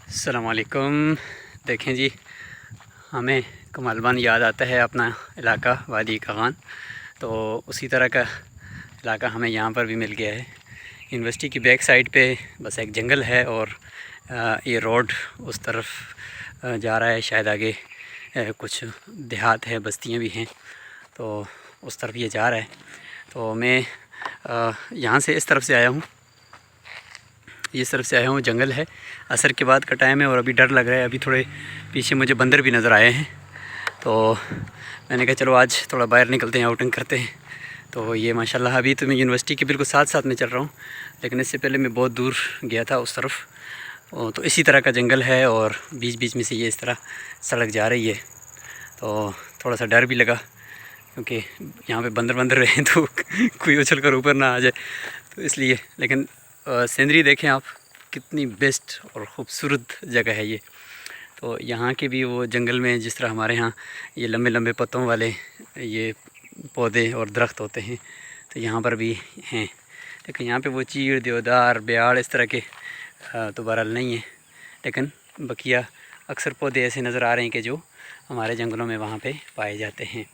अस्सलामुअलैकुम। देखें जी, हमें कमालबान याद आता है अपना इलाका वादी कागान। तो उसी तरह का इलाका हमें यहाँ पर भी मिल गया है। यूनिवर्सिटी की बैक साइड पे बस एक जंगल है और ये रोड उस तरफ जा रहा है। शायद आगे कुछ देहात है, बस्तियाँ भी हैं, तो उस तरफ ये जा रहा है। तो मैं यहाँ से इस तरफ से आया हूँ, इस तरफ से आया हूँ। जंगल है, असर के बाद का टाइम है और अभी डर लग रहा है। अभी थोड़े पीछे मुझे बंदर भी नज़र आए हैं, तो मैंने कहा चलो आज थोड़ा बाहर निकलते हैं, आउटिंग करते हैं। तो ये माशाल्लाह अभी तो मैं यूनिवर्सिटी के बिल्कुल साथ साथ में चल रहा हूँ, लेकिन इससे पहले मैं बहुत दूर गया था उस तरफ। तो इसी तरह का जंगल है और बीच बीच में से ये इस तरह सड़क जा रही है। तो थोड़ा सा डर भी लगा क्योंकि यहाँ पे बंदर रहे तो कोई उछल कर ऊपर ना आ जाए, तो इसलिए। लेकिन सीनरी देखें आप, कितनी बेस्ट और ख़ूबसूरत जगह है ये। तो यहाँ के भी वो जंगल में जिस तरह हमारे यहाँ ये लंबे लंबे पत्तों वाले ये पौधे और दरख्त होते हैं, तो यहाँ पर भी हैं। लेकिन यहाँ पे वो चीड़, देवदार, ब्याड़ इस तरह के तो बहरहाल नहीं है, लेकिन बकिया अक्सर पौधे ऐसे नज़र आ रहे हैं कि जो हमारे जंगलों में वहाँ पे पाए जाते हैं।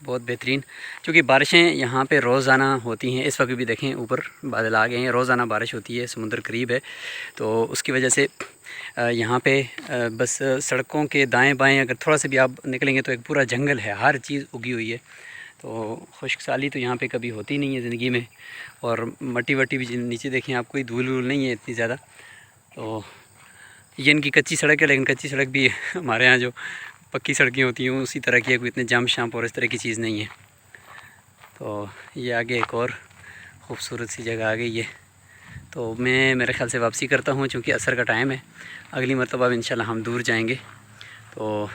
बहुत बेहतरीन, क्योंकि बारिशें यहाँ पे रोज़ाना होती हैं। इस वक्त भी देखें ऊपर बादल आ गए हैं, रोज़ाना बारिश होती है, समुद्र करीब है, तो उसकी वजह से यहाँ पे बस सड़कों के दाएं बाएं अगर थोड़ा सा भी आप निकलेंगे तो एक पूरा जंगल है, हर चीज़ उगी हुई है। तो खुश्क साली तो यहाँ पे कभी होती नहीं है ज़िंदगी में। और मट्टी वट्टी भी नीचे देखें आप, कोई धूल वूल नहीं है इतनी ज़्यादा। तो ये इनकी कच्ची सड़क है, लेकिन कच्ची सड़क भी हमारे यहाँ जो पक्की सड़कें होती हैं उसी तरह की है, कोई इतने जंप शंप और इस तरह की चीज़ नहीं है। तो ये आगे एक और ख़ूबसूरत सी जगह आ गई है। तो मैं मेरे ख़्याल से वापसी करता हूँ, चूँकि असर का टाइम है। अगली मरतबा इंशाल्लाह हम दूर जाएंगे तो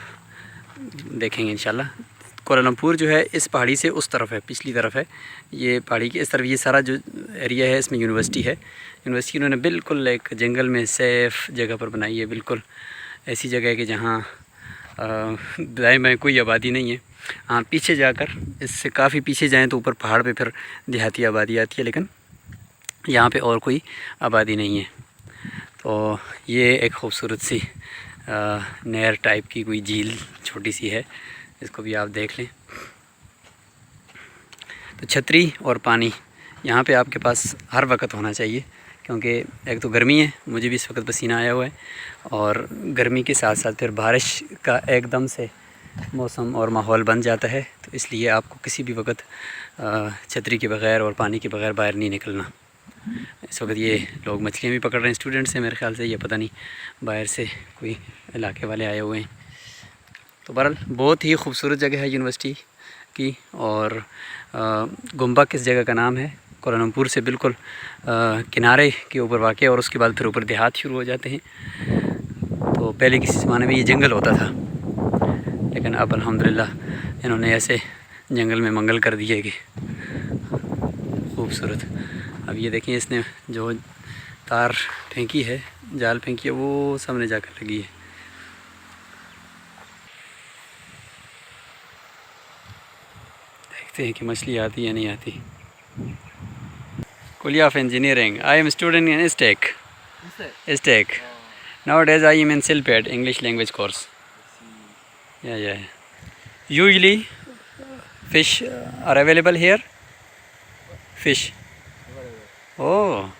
देखेंगे इंशाल्लाह। कोलालमपुर जो है इस पहाड़ी से उस तरफ है, पिछली तरफ है। ये पहाड़ी की इस तरफ ये सारा जो एरिया है इसमें यूनिवर्सिटी है। यूनिवर्सिटी उन्होंने बिल्कुल एक जंगल में सेफ़ जगह पर बनाई है, बिल्कुल ऐसी जगह है कि जहाँ दाएँ बाएँ कोई आबादी नहीं है। हाँ, पीछे जाकर, इससे काफ़ी पीछे जाएँ तो ऊपर पहाड़ पे फिर देहाती आबादी आती है, लेकिन यहाँ पे और कोई आबादी नहीं है। तो ये एक ख़ूबसूरत सी नहर टाइप की कोई झील छोटी सी है, इसको भी आप देख लें। तो छतरी और पानी यहाँ पे आपके पास हर वक्त होना चाहिए, क्योंकि एक तो गर्मी है, मुझे भी इस वक्त पसीना आया हुआ है, और गर्मी के साथ साथ फिर बारिश का एकदम से मौसम और माहौल बन जाता है। तो इसलिए आपको किसी भी वक्त छतरी के बग़ैर और पानी के बग़ैर बाहर नहीं निकलना। इस वक्त ये लोग मछलियाँ भी पकड़ रहे हैं, स्टूडेंट्स हैं मेरे ख्याल से, ये पता नहीं बाहर से कोई इलाके वाले आए हुए हैं। तो बहरहाल बहुत ही खूबसूरत जगह है यूनिवर्सिटी की। और गुम्बा किस जगह का नाम है, कोलालमपुर से बिल्कुल किनारे के ऊपर वाक़, और उसके बाद फिर ऊपर देहात शुरू हो जाते हैं। तो पहले किसी ज़माने में ये जंगल होता था, लेकिन अब अल्हम्दुलिल्लाह इन्होंने ऐसे जंगल में मंगल कर दिए कि खूबसूरत। अब ये देखें, इसने जो तार फेंकी है, जाल फेंकी है, वो सामने जाकर लगी है। देखते हैं कि मछली आती है नहीं आती। Kulia of Engineering. I am student in STEC. STEC. Nowadays I am in CILPAD, English language course. Yeah. Usually fish are available here. Fish. Oh.